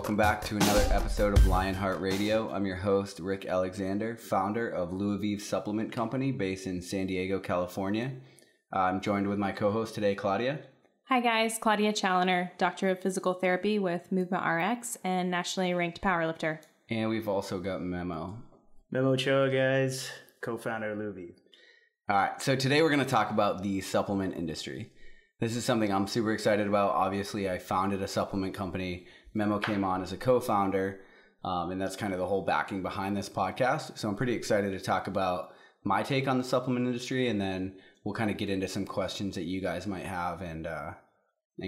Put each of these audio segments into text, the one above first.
welcome back to another episode of LionHeart Radio. I'm your host, Rick Alexander, founder of LuaVíve Supplement Company based in San Diego, California. I'm joined with my co-host today, Claudia. Hi guys, Claudia Challoner, Doctor of Physical Therapy with Movement RX and nationally ranked powerlifter. And we've also got Memo. Memo Cho, guys, co-founder of LuaVíve. All right, so today we're going to talk about the supplement industry. This is something I'm super excited about. Obviously, I founded a supplement company. Memo came on as a co-founder, and that's kind of the whole backing behind this podcast. So I'm pretty excited to talk about my take on the supplement industry, and then we'll kind of get into some questions that you guys might have and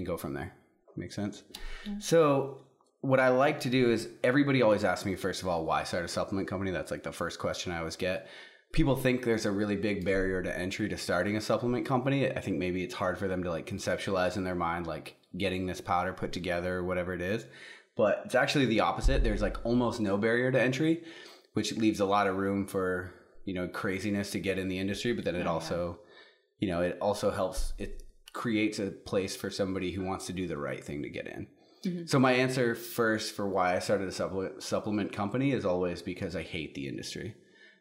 go from there. Make sense? Yeah. So what I like to do is everybody always asks me, first of all, why start a supplement company? That's like the first question I always get. People think there's a really big barrier to entry to starting a supplement company. I think maybe it's hard for them to like conceptualize in their mind, like getting this powder put together or whatever it is. But it's actually the opposite. There's like almost no barrier to entry, which leaves a lot of room for, you know, craziness to get in the industry. But then it also, you know, it also helps. It creates a place for somebody who wants to do the right thing to get in. Mm-hmm. So my answer first for why I started a supplement company is always because I hate the industry.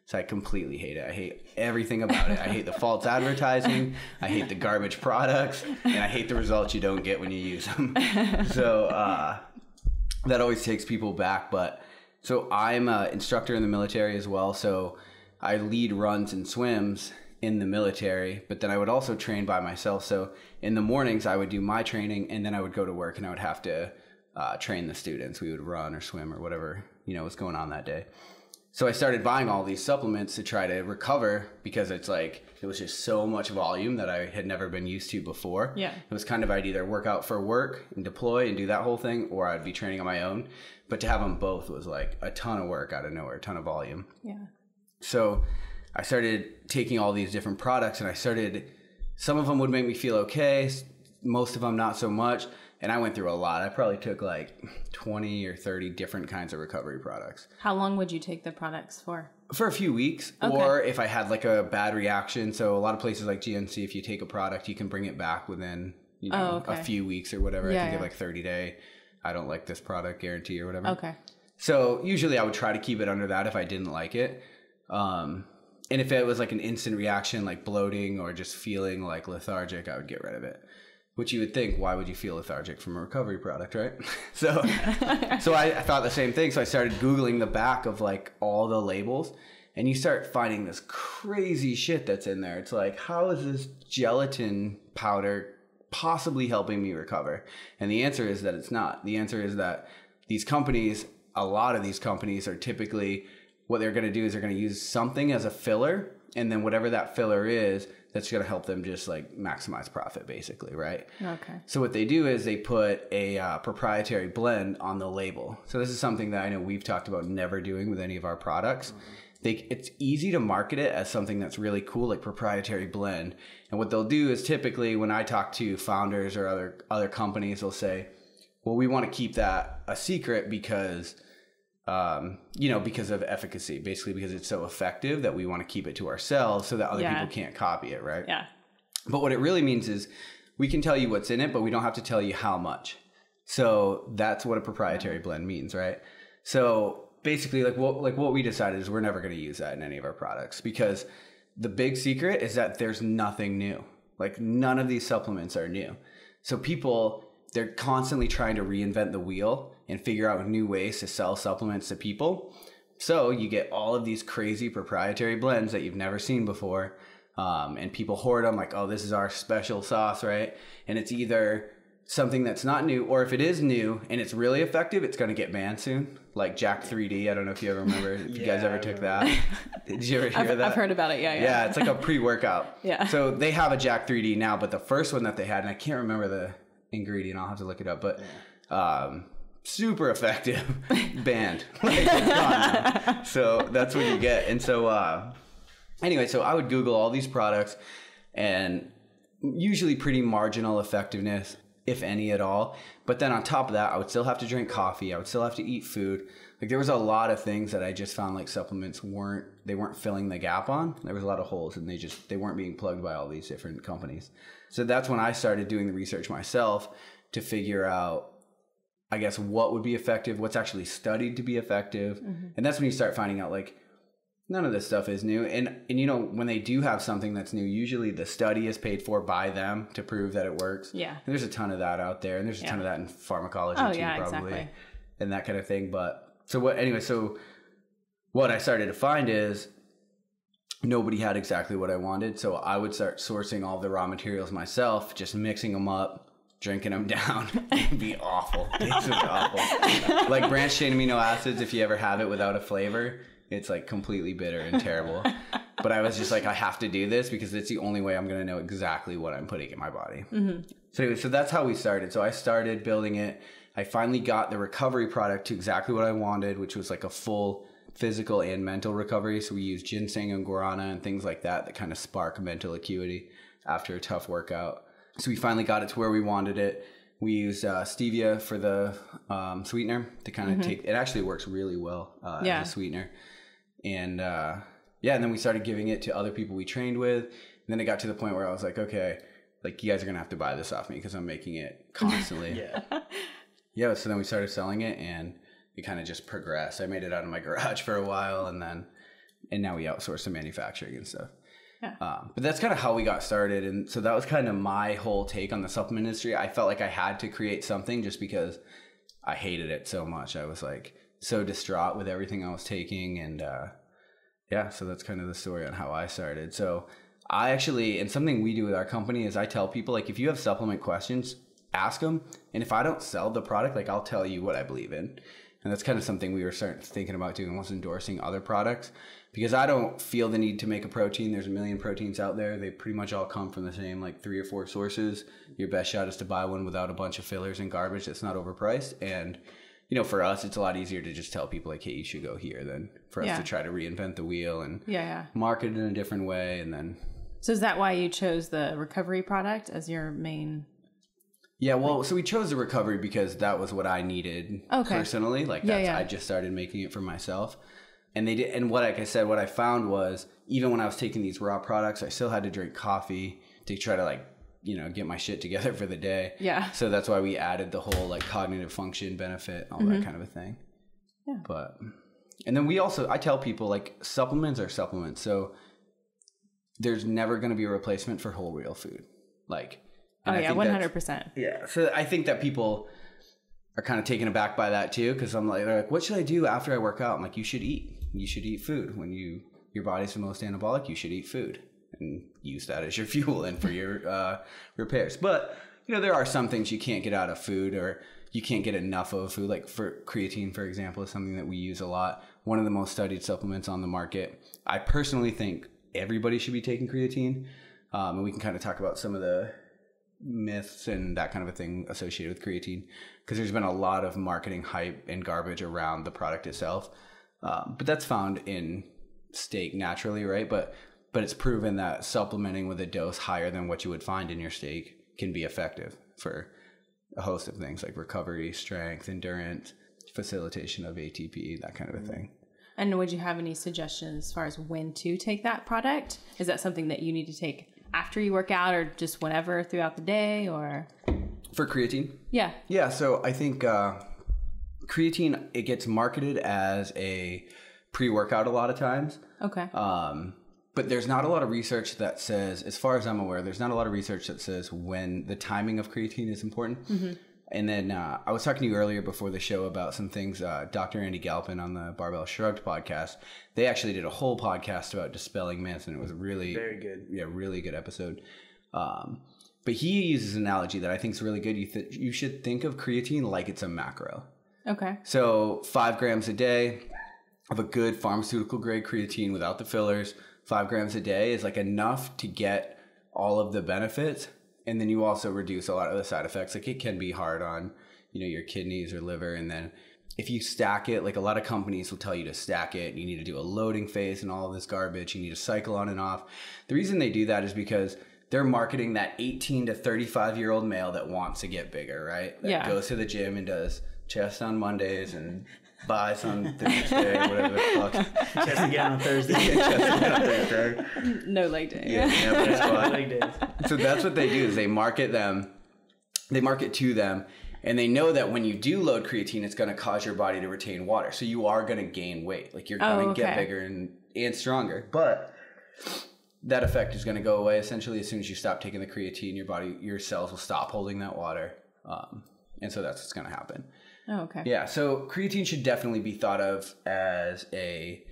So I completely hate it. I hate everything about it. I hate the false advertising. I hate the garbage products. And I hate the results you don't get when you use them. So that always takes people back. But so I'm an instructor in the military as well. So I lead runs and swims in the military. But then I would also train by myself. So in the mornings, I would do my training. And then I would go to work and I would have to train the students. We would run or swim or whatever, you know, was going on that day. So I started buying all these supplements to try to recover because it's like, it was just so much volume that I had never been used to before. Yeah. It was kind of, I'd either work out for work and deploy and do that whole thing, or I'd be training on my own. But to have them both was like a ton of work out of nowhere, a ton of volume. Yeah. So I started taking all these different products and some of them would make me feel okay. Most of them not so much. And I went through a lot. I probably took like 20 or 30 different kinds of recovery products. How long would you take the products for? For a few weeks. Okay. Or if I had like a bad reaction. So a lot of places like GNC, if you take a product, you can bring it back within, you know, a few weeks or whatever. I think like 30-day, I don't like this product guarantee or whatever. Okay. So usually I would try to keep it under that if I didn't like it. And if it was like an instant reaction, like bloating or just feeling like lethargic, I would get rid of it. Which you would think, why would you feel lethargic from a recovery product, right? So I thought the same thing. So I started Googling the back of like all the labels, and you start finding this crazy shit that's in there. It's like, how is this gelatin powder possibly helping me recover? And the answer is that it's not. The answer is that these companies, a lot of these companies are typically, what they're going to do is they're going to use something as a filler, and then whatever that filler is, that's going to help them just like maximize profit basically, right? Okay. So what they do is they put a proprietary blend on the label. So this is something that I know we've talked about never doing with any of our products. It's easy to market it as something that's really cool, like proprietary blend. And what they'll do is typically when I talk to founders or other companies, they'll say, well, we want to keep that a secret because you know, because of efficacy, basically because it's so effective that we want to keep it to ourselves so that other people can't copy it, right? Yeah. But what it really means is we can tell you what's in it, but we don't have to tell you how much. So that's what a proprietary blend means, right? So basically like what we decided is we're never going to use that in any of our products because the big secret is that there's nothing new. Like none of these supplements are new. So they're constantly trying to reinvent the wheel and figure out new ways to sell supplements to people. So you get all of these crazy proprietary blends that you've never seen before. And people hoard them like, oh, this is our special sauce, right? And it's either something that's not new, or if it is new and it's really effective, it's going to get banned soon. Like Jack 3D. I don't know if you ever remember, if you guys ever took that. Did you ever hear that? I've heard about it. Yeah. Yeah. It's like a pre-workout. Yeah. So they have a Jack 3D now, but the first one that they had, and I can't remember the ingredient, I'll have to look it up, but super effective, banned. Like, it's gone now. So that's what you get. And so anyway, so I would Google all these products and usually pretty marginal effectiveness, if any at all. But then on top of that, I would still have to drink coffee. I would still have to eat food. Like there was a lot of things that I just found like supplements weren't filling the gap on. There was a lot of holes and they weren't being plugged by all these different companies. So that's when I started doing the research myself to figure out I guess, what would be effective, what's actually studied to be effective. And that's when you start finding out, like, none of this stuff is new. And you know, when they do have something that's new, usually the study is paid for by them to prove that it works. Yeah. And there's a ton of that out there. And there's a ton of that in pharmacology too, probably. Exactly. And that kind of thing. But so what I started to find is nobody had exactly what I wanted. So I would start sourcing all the raw materials myself, just mixing them up, drinking them down. It'd be awful. It's awful. Like branched chain amino acids, if you ever have it without a flavor, it's like completely bitter and terrible. But I was just like, I have to do this because it's the only way I'm going to know exactly what I'm putting in my body. So anyway, so that's how we started. So I started building it. I finally got the recovery product to exactly what I wanted, which was like a full physical and mental recovery. So we use ginseng and guarana and things like that kind of spark mental acuity after a tough workout. So we finally got it to where we wanted it. We use stevia for the sweetener to kind of take, it actually works really well as a sweetener. And and then we started giving it to other people we trained with. And then it got to the point where I was like, okay, like you guys are going to have to buy this off me because I'm making it constantly. So then we started selling it and it kind of just progressed. I made it out of my garage for a while and now we outsource the manufacturing and stuff. But that's kind of how we got started. And so that was kind of my whole take on the supplement industry. I felt like I had to create something just because I hated it so much. I was like so distraught with everything I was taking. And so that's kind of the story on how I started. So I actually, and something we do with our company is I tell people, like, if you have supplement questions, ask them. And if I don't sell the product, like, I'll tell you what I believe in. And that's kind of something we were thinking about doing, was endorsing other products, because I don't feel the need to make a protein. There's a million proteins out there. They pretty much all come from the same, like 3 or 4 sources. Your best shot is to buy one without a bunch of fillers and garbage that's not overpriced. And, you know, for us, it's a lot easier to just tell people, like, hey, you should go here than for us to try to reinvent the wheel and market it in a different way. And then. So is that why you chose the recovery product as your main? Yeah, well, so we chose the recovery because that was what I needed personally. Like, I just started making it for myself. And they did. And what I found was, even when I was taking these raw products, I still had to drink coffee to try to, like, you know, get my shit together for the day. Yeah. So that's why we added the whole, like, cognitive function benefit, all that kind of a thing. Yeah. But, and then I tell people, like, supplements are supplements. So there's never going to be a replacement for whole real food. Like, 100%. Yeah. So I think that people are kind of taken aback by that too, because they're like, what should I do after I work out? I'm like, you should eat. You should eat food. When your body's the most anabolic, you should eat food and use that as your fuel and for your repairs. But, you know, there are some things you can't get out of food, or you can't get enough of food. Like for creatine, for example, is something that we use a lot. One of the most studied supplements on the market. I personally think everybody should be taking creatine. And we can kind of talk about some of the myths and that kind of a thing associated with creatine, because there's been a lot of marketing hype and garbage around the product itself. But that's found in steak naturally, right? But it's proven that supplementing with a dose higher than what you would find in your steak can be effective for a host of things like recovery, strength, endurance, facilitation of ATP, that kind of a thing. And would you have any suggestions as far as when to take that product? Is that something that you need to take after you work out, or just whenever throughout the day, or? For creatine? Yeah. Yeah, so I think creatine, it gets marketed as a pre-workout a lot of times. Okay. But there's not a lot of research that says, as far as I'm aware, there's not a lot of research that says when the timing of creatine is important. Mm-hmm. And then I was talking to you earlier before the show about some things. Dr. Andy Galpin on the Barbell Shrugged podcast, they actually did a whole podcast about dispelling myths, and it was really very good. Yeah, really good episode. But he uses an analogy that I think is really good. You should think of creatine like it's a macro. Okay. So 5 grams a day of a good pharmaceutical grade creatine without the fillers, 5 grams a day is like enough to get all of the benefits. And then you also reduce a lot of the side effects. Like, it can be hard on, you know, your kidneys or liver. And then if you stack it, like a lot of companies will tell you to stack it. You need to do a loading phase and all of this garbage. You need to cycle on and off. The reason they do that is because they're marketing that 18 to 35-year-old male that wants to get bigger, right? That goes to the gym and does chest on Mondays and buys on Thursday, whatever the fuck. Chest again on Thursday. Chest again on Thursday. No leg day. Yeah, no leg days. So that's what they do, is they market to them, And they know that when you do load creatine, it's going to cause your body to retain water. So you are going to gain weight. Like you're going to get bigger and stronger. But that effect is going to go away essentially as soon as you stop taking the creatine. Your cells will stop holding that water. And so that's what's going to happen. Oh, okay. Yeah. So creatine should definitely be thought of as a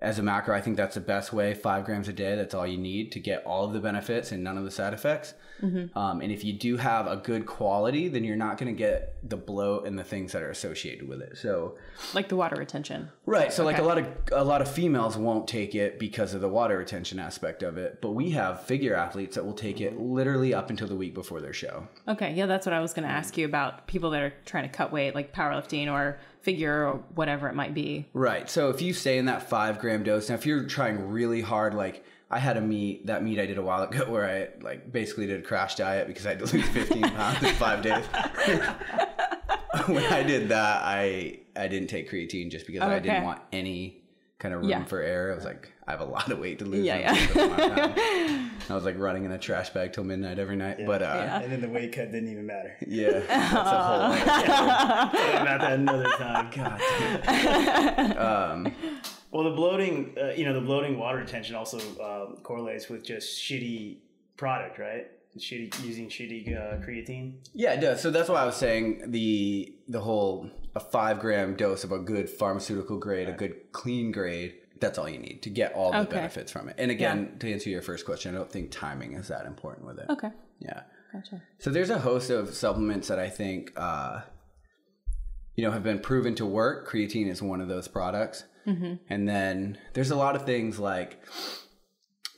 macro. I think that's the best way. 5 grams a day. That's all you need to get all of the benefits and none of the side effects. And if you do have a good quality, then you're not going to get the bloat and the things that are associated with it. So like the water retention. Right. So like a lot of females won't take it because of the water retention aspect of it. But we have figure athletes that will take it literally up until the week before their show. Okay. Yeah, that's what I was going to ask you about, people that are trying to cut weight, like powerlifting or figure or whatever it might be. Right. So if you stay in that 5 gram dose, now if you're trying really hard, like I had that meet I did a while ago where I like basically did a crash diet because I had to lose 15 pounds in 5 days. When I did that, I didn't take creatine just because I didn't want any kind of room for error. I was like, I have a lot of weight to lose. I was like running in a trash bag till midnight every night. But and then the weight cut didn't even matter. Yeah, that's a whole. About that another time. God. Well, the bloating, the bloating water retention also correlates with just shitty product, right? Using shitty creatine. Yeah, it does. So that's why I was saying the whole a 5 gram dose of a good pharmaceutical grade, a good clean grade. That's all you need to get all the benefits from it. And again, to answer your first question, I don't think timing is that important with it. Okay. Yeah. Gotcha. So there's a host of supplements that I think, have been proven to work. Creatine is one of those products. And then there's a lot of things like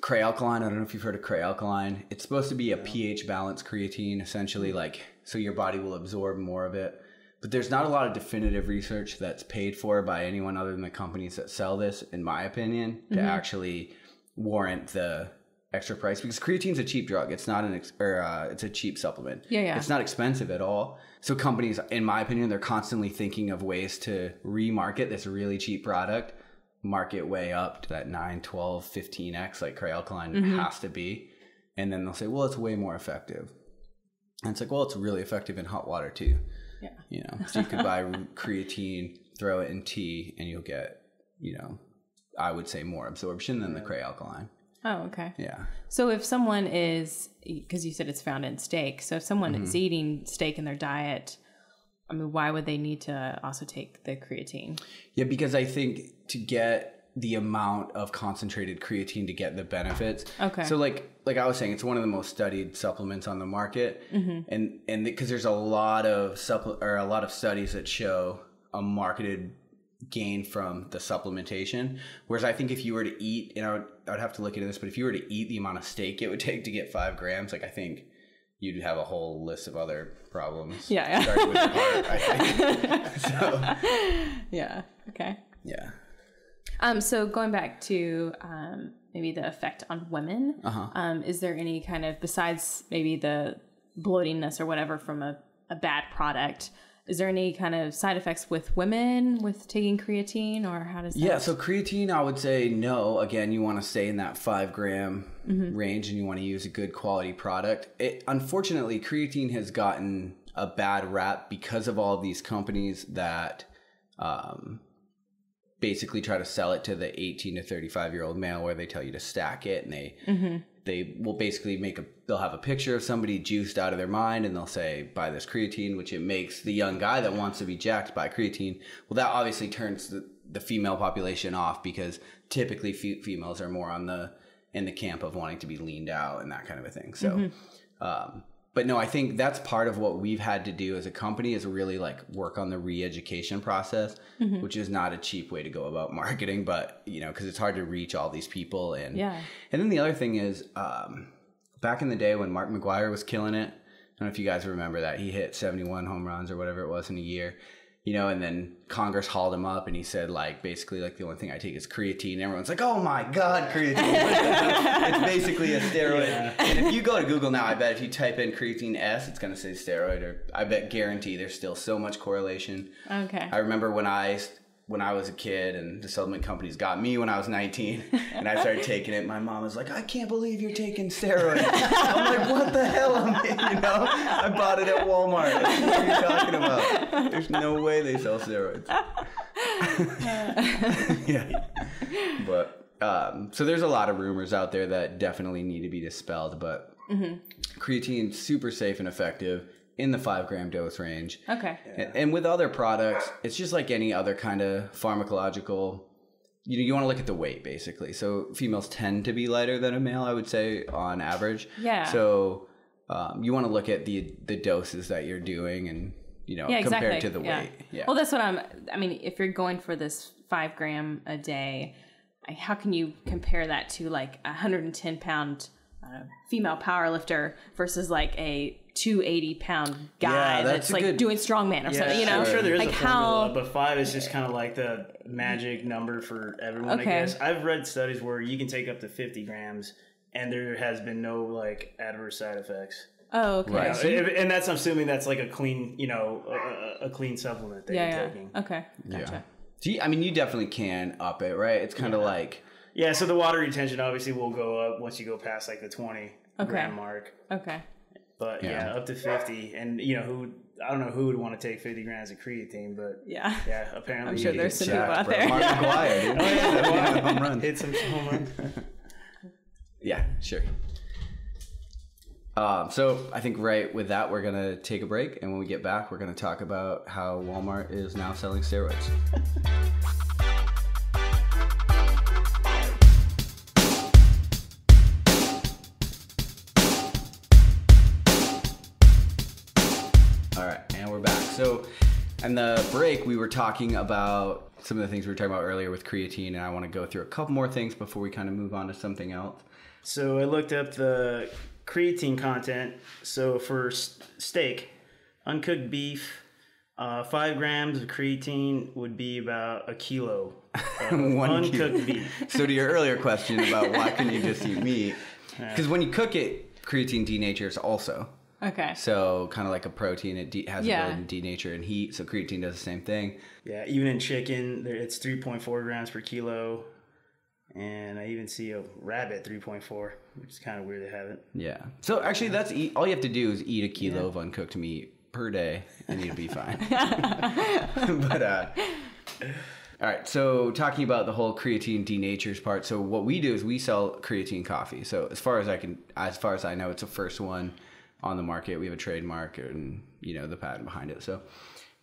Cray-alkaline. I don't know if you've heard of Cray-alkaline. It's supposed to be a pH balanced creatine, essentially, like so your body will absorb more of it. But there's not a lot of definitive research that's paid for by anyone other than the companies that sell this, in my opinion, to actually warrant the extra price, because creatine's a cheap drug. It's not it's a cheap supplement. Yeah. It's not expensive at all. So companies, in my opinion, they're constantly thinking of ways to remarket this really cheap product, market way up to that 9, 12, 15x like Cray-alkaline has to be. And then they'll say, well, it's way more effective. And it's like, well, it's really effective in hot water too. Yeah. So you could buy creatine, throw it in tea, and you'll get, I would say more absorption than the Cray-alkaline. Oh, okay. Yeah. So if someone is, because you said it's found in steak, so if someone is eating steak in their diet, I mean, why would they need to also take the creatine? Yeah, because I think to get the amount of concentrated creatine to get the benefits. Okay. So like I was saying, it's one of the most studied supplements on the market, and because there's a lot of studies that show a marketed gain from the supplementation. Whereas I think if you were to eat, and I would have to look into this, but if you were to eat the amount of steak it would take to get 5 grams, like I think you'd have a whole list of other problems. Yeah. Starting with your heart, I think. So. Yeah. Okay. Yeah. So going back to maybe the effect on women, is there any kind of, besides maybe the bloatingness or whatever from a bad product, is there any kind of side effects with women with taking creatine, or how does that? Yeah, so creatine, I would say no. Again, you want to stay in that 5 gram range, and you want to use a good quality product. Unfortunately, creatine has gotten a bad rap because of all of these companies that basically try to sell it to the 18 to 35-year-old male, where they tell you to stack it, and they will basically they'll have a picture of somebody juiced out of their mind, and they'll say, buy this creatine, which it makes the young guy that wants to be jacked buy creatine. Well, that obviously turns the female population off, because typically females are more in the camp of wanting to be leaned out and that kind of a thing. So, but no, I think that's part of what we've had to do as a company, is really like work on the re-education process, which is not a cheap way to go about marketing, but because it's hard to reach all these people. And then the other thing is, back in the day when Mark McGwire was killing it, I don't know if you guys remember that, he hit 71 home runs or whatever it was in a year. And then Congress hauled him up and he said, basically, the only thing I take is creatine. And everyone's like, oh my God, creatine. It's basically a steroid. Yeah. And if you go to Google now, I bet if you type in creatine S, it's going to say steroid, or I bet guarantee there's still so much correlation. Okay. I remember when I when I was a kid, and the supplement companies got me when I was 19, and I started taking it. My mom was like, "I can't believe you're taking steroids." I'm like, "What the hell?" I bought it at Walmart. What are you talking about? There's no way they sell steroids. Yeah, but so there's a lot of rumors out there that definitely need to be dispelled. But creatine, super safe and effective in the 5-gram dose range. Okay. And with other products, it's just like any other kind of pharmacological, you want to look at the weight, basically. So females tend to be lighter than a male, I would say, on average. Yeah. So you want to look at the doses that you're doing and, compared to the weight. Yeah. Well, that's what if you're going for this 5 gram a day, how can you compare that to like a 110 pound female powerlifter versus like a 280-pound guy that's like doing strongman or something, I'm sure there is a formula, but 5 is just kind of like the magic number for everyone, I guess. I've read studies where you can take up to 50 grams and there has been no like adverse side effects. Oh, okay. Right. And that's, I'm assuming that's like a clean, a clean supplement that you're taking. Okay, gotcha. Yeah. You definitely can up it, right? It's kind of like... Yeah, so the water retention obviously will go up once you go past like the 20 gram mark. Okay. But up to 50, and I don't know who would want to take 50 grams of creatine, but apparently I'm sure there's some people out there. Mark McGuire, dude. Oh yeah, home run. Hit some home run. Yeah, sure. So I think right with that, we're gonna take a break, and when we get back, we're gonna talk about how Walmart is now selling steroids. So, in the break, we were talking about some of the things we were talking about earlier with creatine, and I want to go through a couple more things before we kind of move on to something else. So, I looked up the creatine content. So, for steak, uncooked beef, 5 grams of creatine would be about a kilo of uncooked beef. So, to your earlier question about why couldn't you just eat meat, because when you cook it, creatine denatures also. Okay. So kind of like a protein, it has ability to denature and heat. So creatine does the same thing. Yeah, even in chicken, it's 3.4 grams per kilo. And I even see a rabbit 3.4, which is kind of weird they have it. Yeah. So actually, all you have to do is eat a kilo of uncooked meat per day, and you'll be fine. But all right. So talking about the whole creatine denatures part. So what we do is we sell creatine coffee. So as far as I know, it's the first one on the market. We have a trademark and the patent behind it. So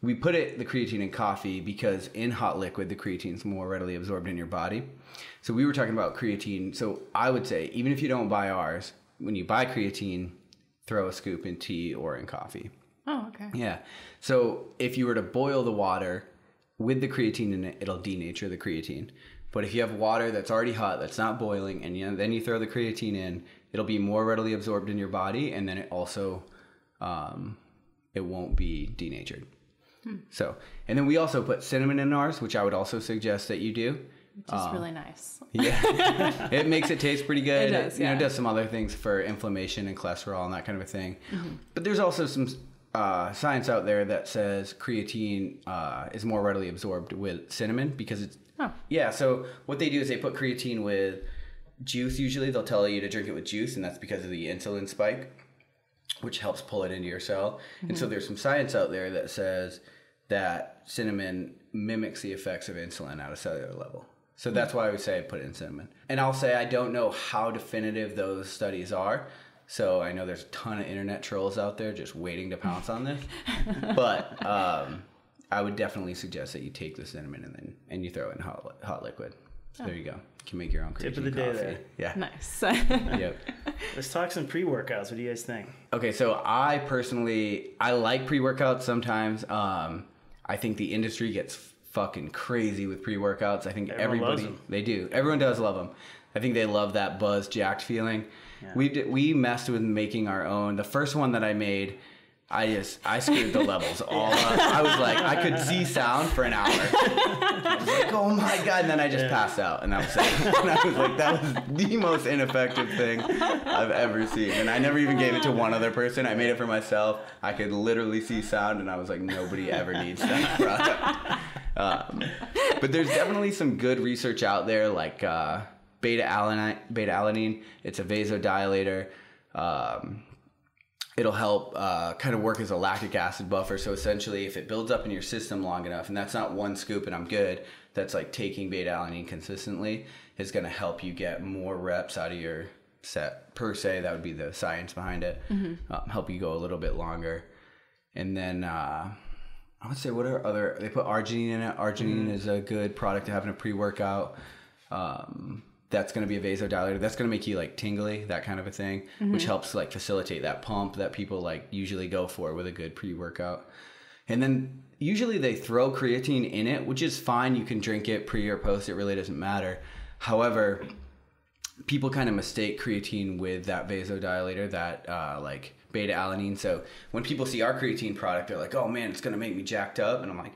we put the creatine in coffee because in hot liquid the creatine is more readily absorbed in your body. So we were talking about creatine. So I would say even if you don't buy ours, when you buy creatine, throw a scoop in tea or in coffee. Oh, okay. Yeah. So if you were to boil the water with the creatine in it, it'll denature the creatine. But if you have water that's already hot, that's not boiling, and then you throw the creatine in, it'll be more readily absorbed in your body, and then it also, it won't be denatured. So, and then we also put cinnamon in ours, which I would also suggest that you do. Which is really nice. Yeah. It makes it taste pretty good. It does, it does some other things for inflammation and cholesterol and that kind of a thing. Mm-hmm. But there's also some science out there that says creatine is more readily absorbed with cinnamon because it's... Oh. Yeah, so what they do is they put creatine with juice usually. They'll tell you to drink it with juice, and that's because of the insulin spike, which helps pull it into your cell. Mm-hmm. And so there's some science out there that says that cinnamon mimics the effects of insulin at a cellular level. So that's why I would say I put it in cinnamon. And I'll say I don't know how definitive those studies are. So I know there's a ton of internet trolls out there just waiting to pounce on this. But I would definitely suggest that you take the cinnamon and you throw it in hot liquid. So there you go. You can make your own creatine tip of the coffee. Day there. Yeah. Nice. Yep. Let's talk some pre-workouts. What do you guys think? Okay, so I personally like pre-workouts sometimes. I think the industry gets fucking crazy with pre-workouts. I think everybody loves them. They do. Everyone does love them. I think they love that buzz jacked feeling. Yeah. We messed with making our own. The first one that I made, I screwed the levels all up. I was like, I could see sound for an hour. I was like, oh my God. And then I just passed out. And that was it. And I was like, that was the most ineffective thing I've ever seen. And I never even gave it to one other person. I made it for myself. I could literally see sound. And I was like, nobody ever needs that product. But there's definitely some good research out there, like beta-alanine. It's a vasodilator. It'll help kind of work as a lactic acid buffer. So essentially, if it builds up in your system long enough, and that's not one scoop and I'm good, that's like taking beta-alanine consistently, is going to help you get more reps out of your set per se. That would be the science behind it. Help you go a little bit longer. And then I would say, what are other, they put arginine in it. Arginine is a good product to have in a pre-workout. That's going to be a vasodilator. That's going to make you like tingly, that kind of a thing, which helps like facilitate that pump that people like usually go for with a good pre-workout. And then usually they throw creatine in it, which is fine. You can drink it pre or post. It really doesn't matter. However, people kind of mistake creatine with that vasodilator, that like beta-alanine. So when people see our creatine product, they're like, oh man, it's going to make me jacked up. And I'm like,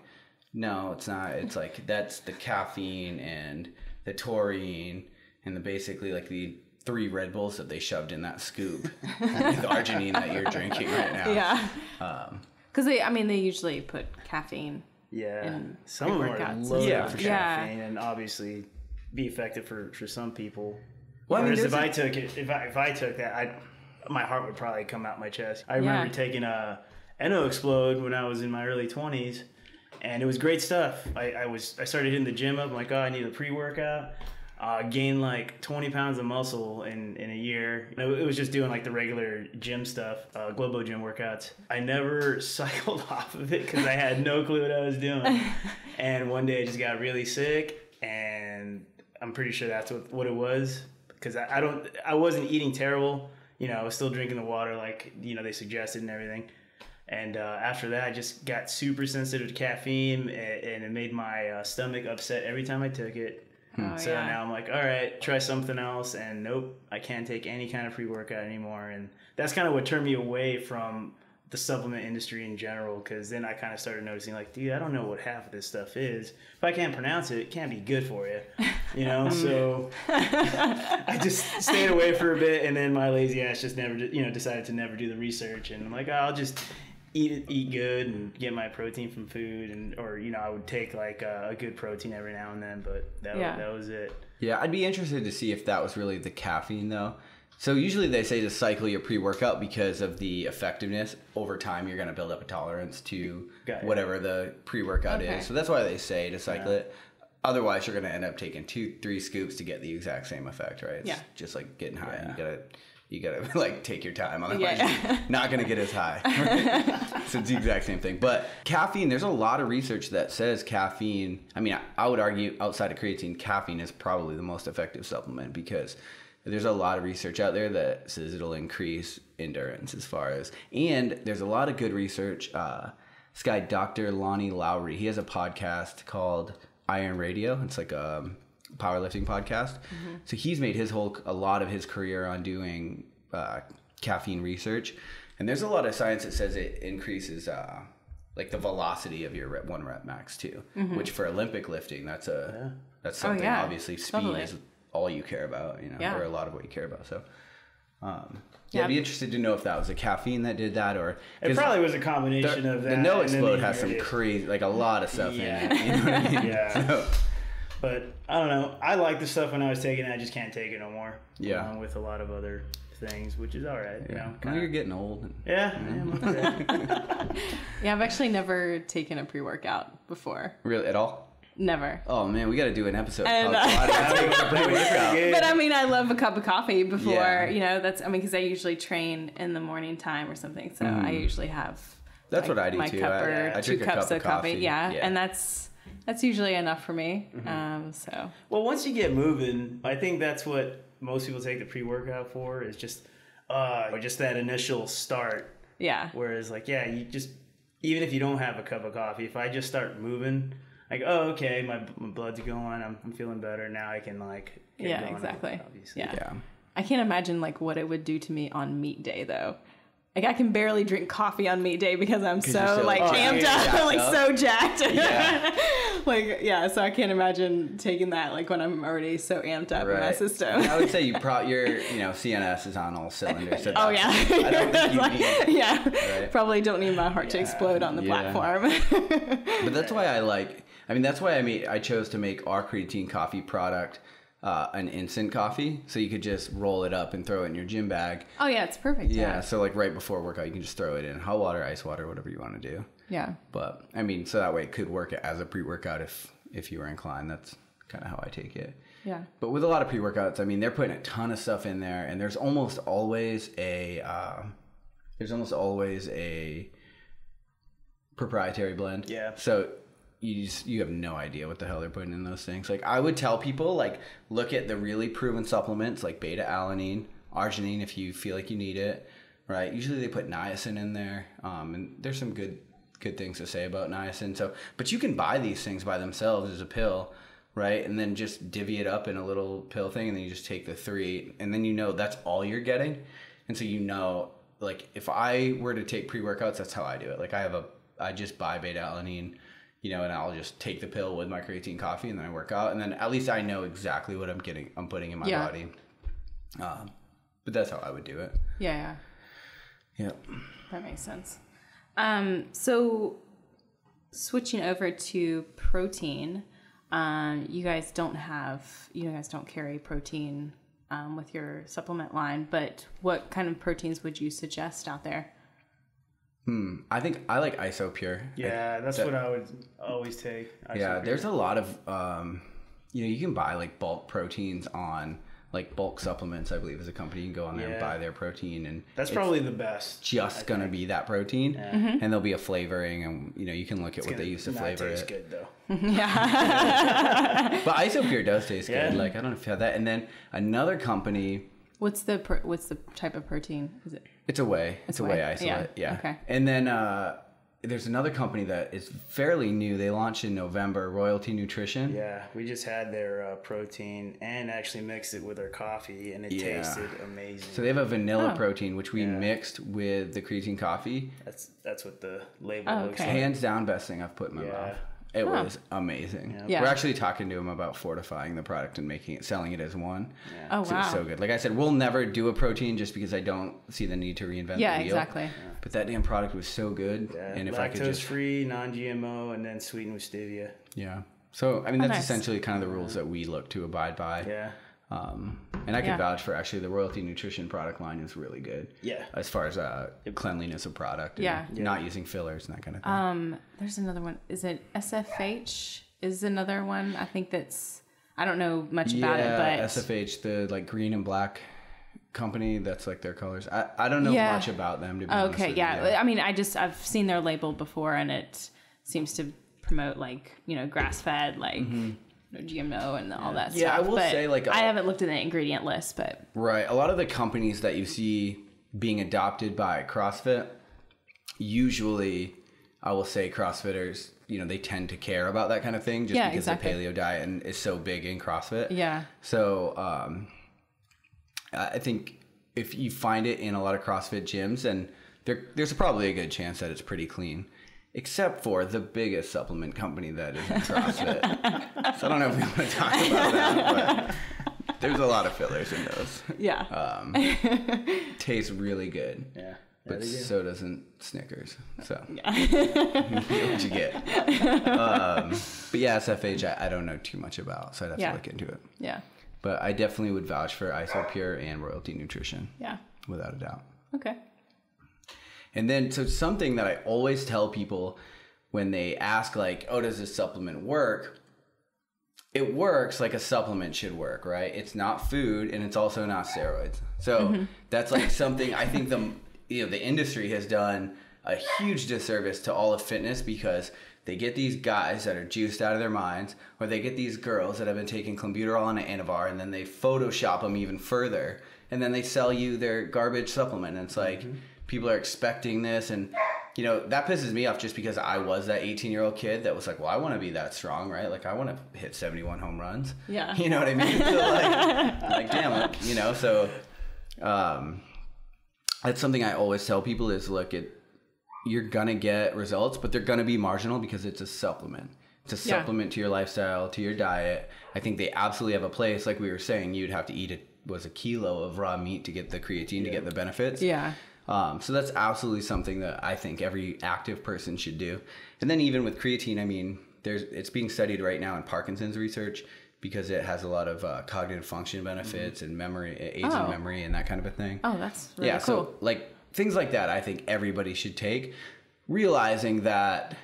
no, it's not. It's like, that's the caffeine and the taurine and the basically like the 3 Red Bulls that they shoved in that scoop with arginine that you're drinking right now. Yeah. Because they usually put caffeine. Yeah. Some of them are loaded for caffeine, and obviously be effective for some people. Well, whereas if I took that, my heart would probably come out my chest. I remember taking Eno Explode when I was in my early 20s, and it was great stuff. I started hitting the gym up. I'm like, oh, I need a pre-workout. Gained like 20 pounds of muscle in a year. It was just doing like the regular gym stuff, Globo gym workouts. I never cycled off of it because I had no clue what I was doing. And one day I just got really sick, and I'm pretty sure that's what it was, because I wasn't eating terrible. I was still drinking the water like they suggested and everything. And after that, I just got super sensitive to caffeine, and it made my stomach upset every time I took it. Now I'm like, all right, try something else. And nope, I can't take any kind of pre-workout anymore. And that's kind of what turned me away from the supplement industry in general, because then I kind of started noticing, like, dude, I don't know what half of this stuff is. If I can't pronounce it, it can't be good for you. So I just stayed away for a bit, and then my lazy ass just never, decided to never do the research. And I'm like, I'll just eat good and get my protein from food, or I would take like a good protein every now and then, but that was it. Yeah, I'd be interested to see if that was really the caffeine though. So usually they say to cycle your pre-workout because of the effectiveness. Over time, you're going to build up a tolerance to whatever the pre-workout is. So that's why they say to cycle it. Otherwise, you're going to end up taking 2-3 scoops to get the exact same effect, right? It's just like getting high. You gotta like take your time, otherwise you're not gonna get as high. Right? So it's the exact same thing. But caffeine, there's a lot of research that says caffeine. I would argue outside of creatine, caffeine is probably the most effective supplement, because there's a lot of research out there that says it'll increase endurance and there's a lot of good research. This guy, Dr. Lonnie Lowry, he has a podcast called Iron Radio. It's like a powerlifting podcast. So he's made a lot of his career on doing caffeine research, and there's a lot of science that says it increases like the velocity of your one rep max too, which for Olympic lifting, that's something. Obviously speed is all you care about, or a lot of what you care about. So I'd be interested to know if that was a caffeine that did that, or it probably was a combination of that. The No Explode has some crazy, like a lot of stuff in it. You know what I mean? So, but I don't know. I like the stuff when I was taking it. I just can't take it no more. Yeah. Along with a lot of other things, which is all right. Now you're getting old. Yeah, I've actually never taken a pre-workout before. Really? At all? Never. Oh man, we got to do an episode. And, but I love a cup of coffee before, because I usually train in the morning time or something. So I usually have that's what I do too. I drink 2 cups of coffee. Yeah. And that's usually enough for me. Well, once you get moving, I think that's what most people take the pre-workout for, is just that initial start. Yeah. Whereas you just, even if you don't have a cup of coffee, if I just start moving, like, oh, okay, my blood's going, I'm feeling better now, I can get going. Exactly. Obviously. Yeah. I can't imagine what it would do to me on meet day though. Like, I can barely drink coffee on meet day because I'm so amped up, so jacked. Yeah. So I can't imagine taking that when I'm already so amped up in my system. I would say your CNS is on all cylinders. So I don't think you need probably don't need my heart to explode on the platform. But that's why I I mean, that's why I chose to make our creatine coffee product an instant coffee, so you could just roll it up and throw it in your gym bag. Oh yeah, it's perfect. Yeah, so like right before workout, you can just throw it in hot water, ice water, whatever you want to do. Yeah. But I mean, so that way it could work as a pre-workout if you were inclined. That's kind of how I take it. Yeah. But with a lot of pre-workouts, I mean, they're putting a ton of stuff in there, and there's almost always a proprietary blend. Yeah. So you have no idea what the hell they're putting in those things. Like, I would tell people, like, look at the really proven supplements like beta-alanine, arginine if you feel like you need it, right? Usually they put niacin in there, and there's some good things to say about niacin. So, but you can buy these things by themselves as a pill, right? And then just divvy it up in a little pill thing, and then you just take the 3, and then that's all you're getting. And so like, if I were to take pre-workouts, that's how I do it. Like, I just buy beta-alanine, and I'll just take the pill with my creatine coffee, and then I work out, and then at least I know exactly what I'm putting in my body. But that's how I would do it. Yeah. Yep. That makes sense. So switching over to protein, you guys don't carry protein with your supplement line, but what kind of proteins would you suggest out there? I think I like IsoPure. Yeah, that's what I would always take. Yeah, there's a lot of, you can buy like bulk proteins on like bulk supplements, I believe, is a company. You can go on there and buy their protein, and that's probably the best. Just gonna be that protein, and there'll be a flavoring, and you can look at what they use to flavor it. Tastes good though. Yeah, but IsoPure does taste good. Like, I don't know if you have that. And then another company. What's the type of protein? Is it? It's a whey. It's a whey isolate. Yeah. Okay. And then there's another company that is fairly new. They launched in November, Royalty Nutrition. Yeah, we just had their protein and actually mixed it with our coffee, and it tasted amazing. So they have a vanilla protein, which we mixed with the creatine coffee. That's what the label looks like. Hands down, best thing I've put in my mouth. It was amazing. Yeah. We're actually talking to them about fortifying the product and selling it as one. Yeah. Oh, wow. It's so good. Like I said, we'll never do a protein just because I don't see the need to reinvent the wheel. Yeah, exactly. But that damn product was so good. Yeah. And if lactose I could just free, non-GMO, and then sweetened with stevia. Yeah. So, I mean, that's essentially kind of the rules that we look to abide by. Yeah. And I can vouch for actually the Royalty Nutrition product line is really good. Yeah. As far as cleanliness of product. And not using fillers and that kind of thing. There's another one. Is it SFH? Is another one? I think I don't know much about it, but SFH, the like green and black company, that's like their colors. I don't know much about them, to be honest with you. I mean, I've seen their label before, and it seems to promote like, grass fed, like no GMO and all that stuff. Yeah, I will say, like, I haven't looked at the ingredient list, but right, a lot of the companies that you see being adopted by CrossFit, usually I will say CrossFitters, they tend to care about that kind of thing just because the paleo diet is so big in CrossFit. Yeah. So I think if you find it in a lot of CrossFit gyms, and there's probably a good chance that it's pretty clean. Except for the biggest supplement company that is in CrossFit. So I don't know if we want to talk about that, but there's a lot of fillers in those. Yeah. Tastes really good. Yeah. But so doesn't Snickers. So you get what you get. But yeah, SFH, I don't know too much about, so I'd have to look into it. Yeah. But I definitely would vouch for IsoPure and Royalty Nutrition. Yeah. Without a doubt. Okay. And then, so something that I always tell people when they ask, like, oh, does this supplement work? It works like a supplement should work, right? It's not food, and it's also not steroids. So that's like something I think the industry has done a huge disservice to all of fitness, because they get these guys that are juiced out of their minds, or they get these girls that have been taking clenbuterol and Anavar, and then they Photoshop them even further, and then they sell you their garbage supplement. And it's like, people are expecting this, and that pisses me off, just because I was that 18-year-old kid that was like, well, I want to be that strong, right? Like, I want to hit 71 home runs. Yeah. You know what I mean? So like damn, like, so that's something I always tell people is, look, you're gonna get results, but they're gonna be marginal because it's a supplement. It's a supplement to your lifestyle, to your diet. I think they absolutely have a place. Like we were saying, you'd have to eat a kilo of raw meat to get the creatine, to get the benefits. Yeah. So that's absolutely something that I think every active person should do. And then even with creatine, I mean, it's being studied right now in Parkinson's research because it has a lot of cognitive function benefits and memory, aids in memory and that kind of a thing. Oh, that's really cool. So like things like that, I think everybody should take, realizing that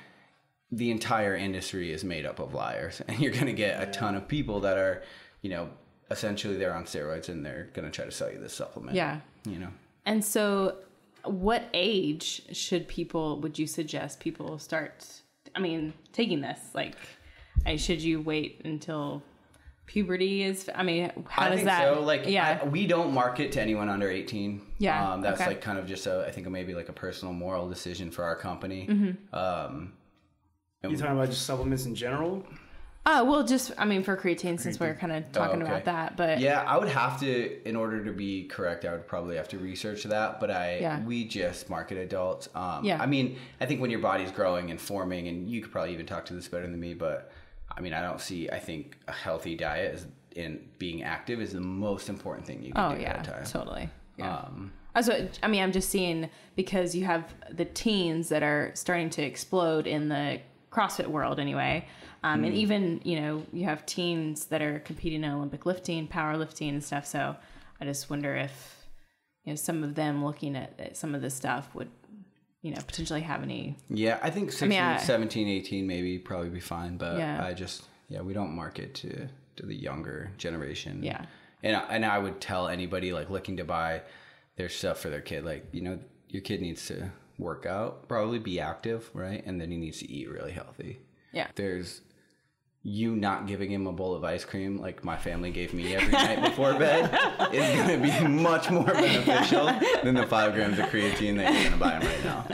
the entire industry is made up of liars, and you're going to get a ton of people that are, you know, essentially they're on steroids and they're going to try to sell you this supplement. Yeah. You know. And so what age would you suggest people start, taking this? Like, should you wait until puberty is, how does that? So. Like, we don't market to anyone under 18. Yeah. That's like kind of just I think maybe like a personal moral decision for our company. You talking about just supplements in general? Well, just, for creatine, since we're kind of talking about that, but. Yeah, I would have to, in order to be correct, I would probably have to research that, but we just market adults. I think when your body's growing and forming, and you could probably even talk to this better than me, but I think a healthy diet in being active is the most important thing you can do at a time. Totally. Yeah. I'm just seeing, because you have the teens that are starting to explode in the CrossFit world anyway. And even, you have teens that are competing in Olympic lifting, powerlifting and stuff. So I just wonder if, some of them looking at some of this stuff would, potentially have any. Yeah, I think 16, 17, 18 maybe probably be fine. But we don't market to the younger generation. Yeah. And I would tell anybody like looking to buy their stuff for their kid, like, your kid needs to work out, probably be active, right? And then he needs to eat really healthy. Yeah. There's you not giving him a bowl of ice cream like my family gave me every night before bed is going to be much more beneficial than the 5 grams of creatine that you're going to buy him right now.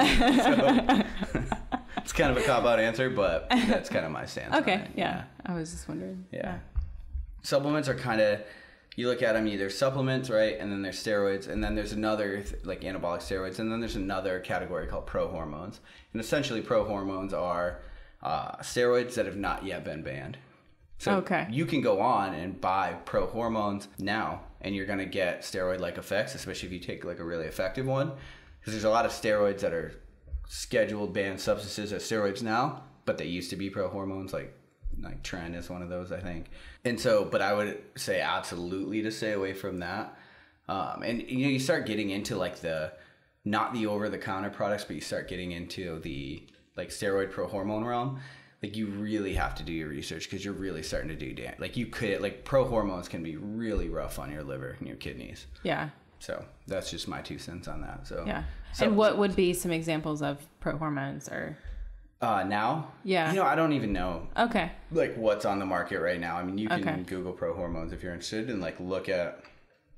So, it's kind of a cop-out answer, but that's kind of my stance. Okay, on it. yeah. I was just wondering. Yeah. Supplements are kind of, you look at them, either supplements, right? And then there's steroids, and then there's another, like anabolic steroids, and then there's another category called prohormones. And essentially prohormones are steroids that have not yet been banned. So you can go on and buy prohormones now, and you're going to get steroid-like effects, especially if you take like a really effective one. Because there's a lot of steroids that are scheduled banned substances as steroids now, but they used to be prohormones, like Tren is one of those, I think. And so, but I would say absolutely to stay away from that. And you start getting into like not the over-the-counter products, but you start getting into the like steroid prohormone realm. Like you really have to do your research, because you're really starting to do damage. Like prohormones can be really rough on your liver and your kidneys. Yeah. So that's just my 2 cents on that. So yeah. And what would be some examples of prohormones or? Now? Yeah. I don't even know. Okay. Like what's on the market right now. You can Google prohormones if you're interested and like look at,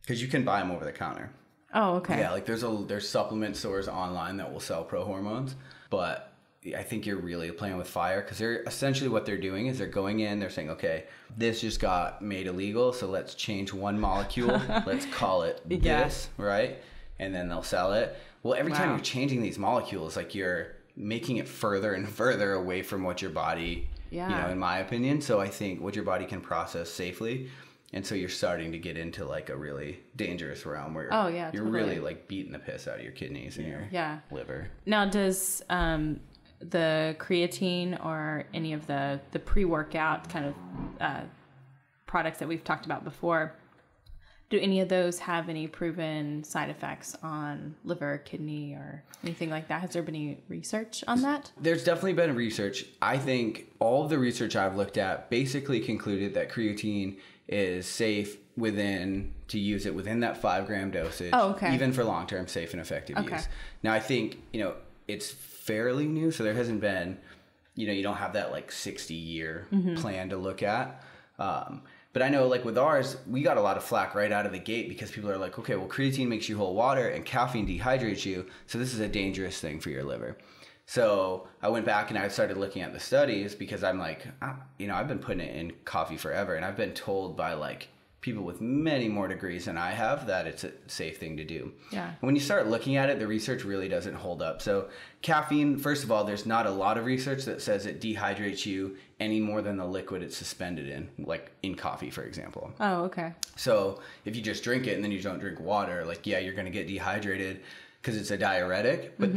because you can buy them over the counter. Oh, okay. Yeah, like there's supplement stores online that will sell prohormones, but I think you're really playing with fire, because they're essentially what they're doing is they're going in, they're saying, okay, this just got made illegal, so let's change one molecule, let's call it this, right? And then they'll sell it. Well, every time you're changing these molecules, like you're making it further and further away from what your body, in my opinion. So I think what your body can process safely. And so you're starting to get into like a really dangerous realm where you're really like beating the piss out of your kidneys and your liver. Now, does the creatine or any of the pre-workout kind of products that we've talked about before, do any of those have any proven side effects on liver, kidney, or anything like that? Has there been any research on that? There's definitely been research. I think all of the research I've looked at basically concluded that creatine is safe to use it within that 5 gram dosage. Oh, okay. Even for long-term safe and effective use. Now, I think, it's fairly new, so there hasn't been, you don't have that like 60-year plan to look at. But I know like with ours, we got a lot of flack right out of the gate, because people are like, okay, well, creatine makes you hold water and caffeine dehydrates you, so this is a dangerous thing for your liver. So I went back and I started looking at the studies, because I'm like, I've been putting it in coffee forever, and I've been told by like people with many more degrees than I have that it's a safe thing to do. Yeah. When you start looking at it, the research really doesn't hold up. So caffeine, first of all, there's not a lot of research that says it dehydrates you any more than the liquid it's suspended in, like in coffee, for example. Oh, okay. So if you just drink it and then you don't drink water, like, you're going to get dehydrated because it's a diuretic, but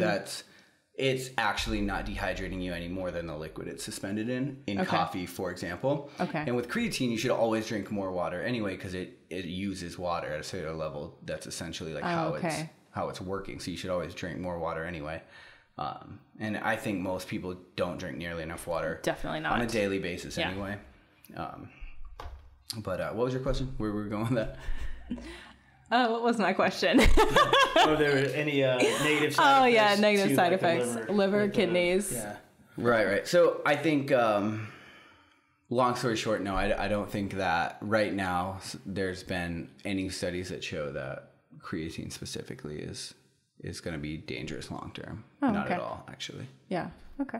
it's actually not dehydrating you any more than the liquid it's suspended in coffee, for example. Okay. And with creatine, you should always drink more water anyway, because it uses water at a certain level. That's essentially like how it's working. So you should always drink more water anyway. And I think most people don't drink nearly enough water. Definitely not. On a daily basis anyway. But what was your question? Where were we going with that? What was my question? Are there any negative side effects? Negative side effects. Liver, kidneys. Right. So I think, long story short, no, I don't think that right now there's been any studies that show that creatine specifically is going to be dangerous long term. Not at all, actually. Yeah. Okay.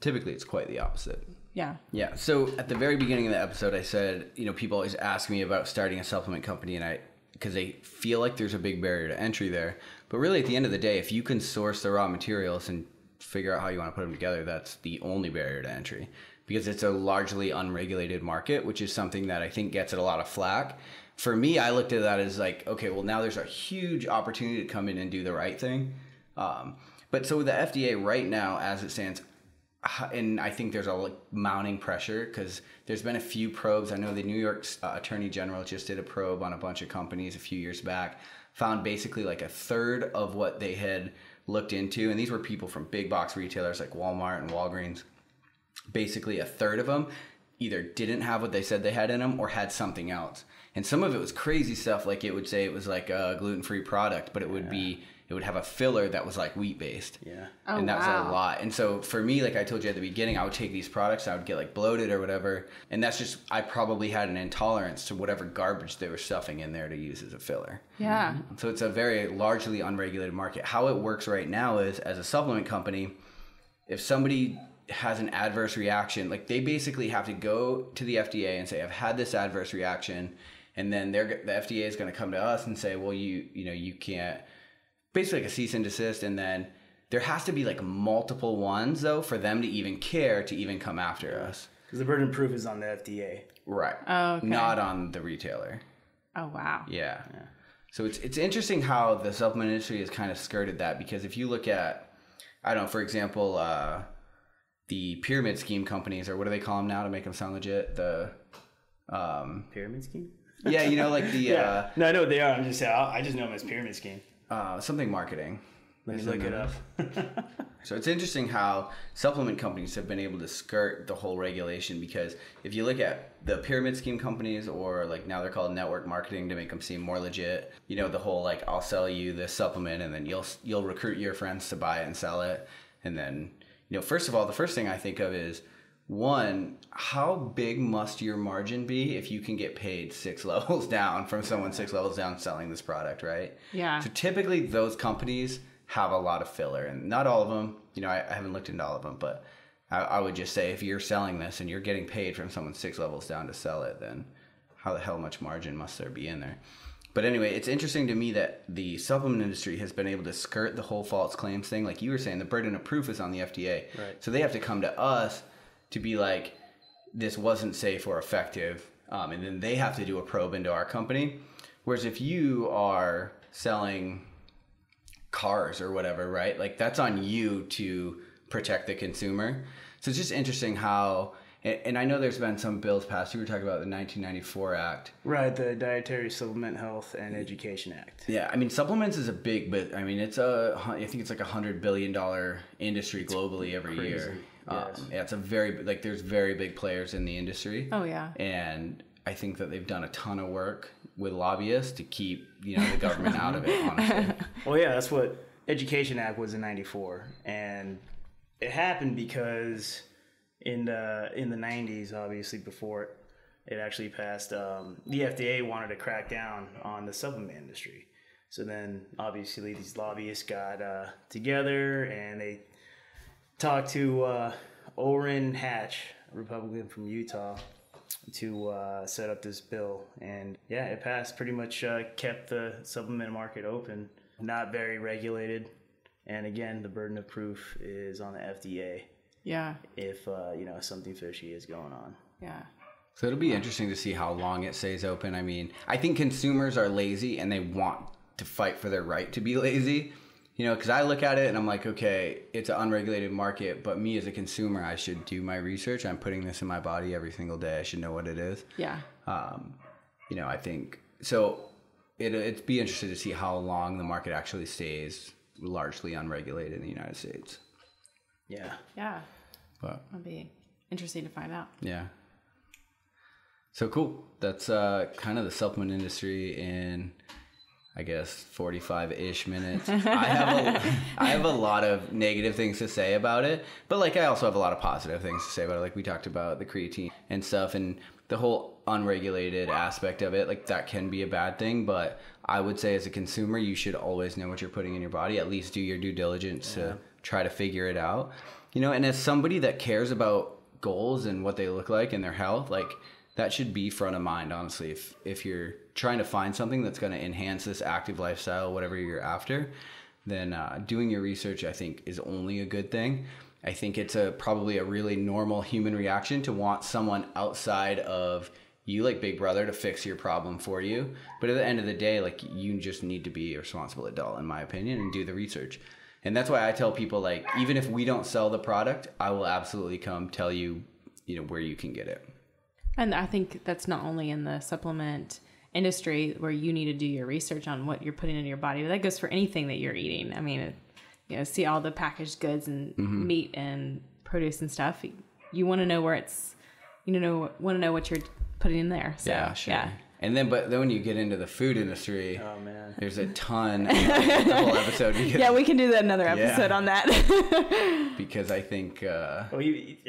Typically, it's quite the opposite. Yeah. Yeah. So at the very beginning of the episode, I said, people always ask me about starting a supplement company, and because they feel like there's a big barrier to entry there. But really, at the end of the day, if you can source the raw materials and figure out how you want to put them together, that's the only barrier to entry, because it's a largely unregulated market, which is something that I think gets it a lot of flack. For me, I looked at that as like, okay, well, now there's a huge opportunity to come in and do the right thing. But so with the FDA right now, as it stands, and I think there's a mounting pressure because there's been a few probes. I know the New York Attorney General just did a probe on a bunch of companies a few years back, found basically like a third of what they had looked into. And these were people from big box retailers like Walmart and Walgreens. Basically a third of them either didn't have what they said they had in them or had something else. And some of it was crazy stuff. Like it would say it was like a gluten-free product, but it would have a filler that was like wheat-based. Yeah. Oh, and that was a lot. And so for me, like I told you at the beginning, I would take these products, I would get like bloated or whatever. And that's just, I probably had an intolerance to whatever garbage they were stuffing in there to use as a filler. Yeah. So it's a very largely unregulated market. How it works right now is, as a supplement company, if somebody has an adverse reaction, like they basically have to go to the FDA and say, I've had this adverse reaction. And then the FDA is going to come to us and say, well, you can't, basically like a cease and desist. And then there has to be like multiple ones though for them to even care to even come after us. Because the burden of proof is on the FDA. Right. Oh, okay. Not on the retailer. Oh, wow. Yeah. So it's interesting how the supplement industry has kind of skirted that, because if you look at, I don't know, for example, the pyramid scheme companies, or what do they call them now to make them sound legit? The pyramid scheme? Yeah, like the... No, I know what they are. I just know them as pyramid scheme. Something marketing. Let me look it up. So it's interesting how supplement companies have been able to skirt the whole regulation, because if you look at the pyramid scheme companies, or like now they're called network marketing to make them seem more legit, the whole like, I'll sell you this supplement and then you'll recruit your friends to buy it and sell it. And then, first of all, the first thing I think of is, one, how big must your margin be if you can get paid 6 levels down from someone 6 levels down selling this product, right? Yeah. So typically those companies have a lot of filler, and not all of them. I haven't looked into all of them, but I would just say if you're selling this and you're getting paid from someone 6 levels down to sell it, then how the hell much margin must there be in there? But anyway, it's interesting to me that the supplement industry has been able to skirt the whole false claims thing. Like you were saying, the burden of proof is on the FDA. Right. So they have to come to us to be like, this wasn't safe or effective. And then they have to do a probe into our company. Whereas if you are selling cars or whatever, right? Like that's on you to protect the consumer. So it's just interesting how, and I know there's been some bills passed. You were talking about the 1994 Act. Right, the Dietary Supplement Health and Education Act. Yeah, I mean, supplements is a big, but I mean, I think it's like $100 billion industry globally every year. Yes. Yeah, it's a there's very big players in the industry. Oh, yeah. And I think that they've done a ton of work with lobbyists to keep, the government out of it, honestly. Well, yeah, that's what Education Act was in 94. And it happened because in the 90s, obviously before it actually passed, the FDA wanted to crack down on the supplement industry. So then obviously these lobbyists got together and they talked to Orrin Hatch, a Republican from Utah, to set up this bill. And yeah, it passed, pretty much kept the supplement market open, not very regulated. And again, the burden of proof is on the FDA. Yeah. If, something fishy is going on. Yeah. So it'll be interesting to see how long it stays open. I mean, I think consumers are lazy and they want to fight for their right to be lazy. You know, because I look at it and I'm like, okay, it's an unregulated market, but me as a consumer, I should do my research. I'm putting this in my body every single day. I should know what it is. Yeah. You know, I think so. It'd be interesting to see how long the market actually stays largely unregulated in the United States. Yeah. Yeah. But it'll be interesting to find out. Yeah. So cool. That's kind of the supplement industry in, I guess, 45-ish minutes. I have a lot of negative things to say about it, but like I also have a lot of positive things to say about it. Like we talked about the creatine and stuff, and the whole unregulated aspect of it, like that can be a bad thing, but I would say as a consumer, you should always know what you're putting in your body. At least do your due diligence to try to figure it out. You know, and as somebody that cares about goals and what they look like and their health, like that should be front of mind, honestly. If you're trying to find something that's going to enhance this active lifestyle, whatever you're after, then doing your research, I think, is only a good thing. I think it's probably a really normal human reaction to want someone outside of you, like Big Brother, to fix your problem for you. But at the end of the day, like you just need to be a responsible adult, in my opinion, and do the research. And that's why I tell people, like, even if we don't sell the product, I will absolutely come tell you, you know, where you can get it. And I think that's not only in the supplement industry where you need to do your research on what you're putting in your body, but that goes for anything that you're eating. I mean, you know, see all the packaged goods and meat and produce and stuff. You want to know where it's, you know, want to know what you're putting in there. So, yeah, sure. Yeah. And then, but then when you get into the food industry, oh man, there's a ton. The whole episode. Yeah, we can do that another episode on that. Because I think you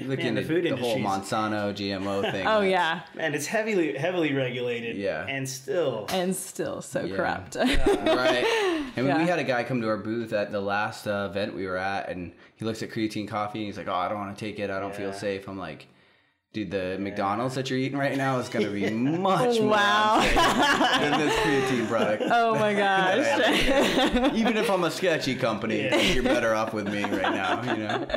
look into the food the whole industry, Monsanto GMO thing. Oh yeah, man, it's heavily regulated. Yeah, and still so corrupt. Right. And we had a guy come to our booth at the last event we were at, and he looks at creatine coffee and he's like, "Oh, I don't want to take it. I don't feel safe." I'm like, dude, the McDonald's that you're eating right now is going to be much more unsafe than this creatine product. Oh my gosh. Even if I'm a sketchy company, you're better off with me right now, you know?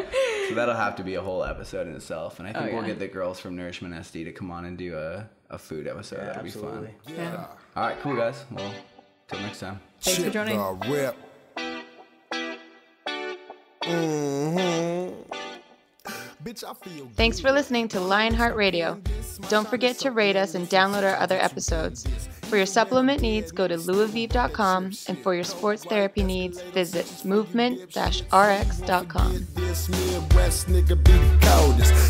So that'll have to be a whole episode in itself. And I think we'll get the girls from Nourishment SD to come on and do a food episode. That'll be fun. Yeah. All right, cool, guys. Well, till next time. Thanks for joining. Thanks for listening to LionHeart Radio. Don't forget to rate us and download our other episodes. For your supplement needs, go to LuaVíve.com, and for your sports therapy needs, visit movement-rx.com.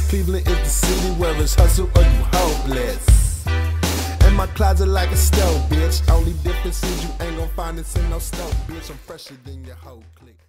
Cleveland is the city where it's hustle or you hopeless. And my closet like a stove, bitch. Only difference is you ain't gonna find this in no stove, bitch. I'm fresher than your whole clique.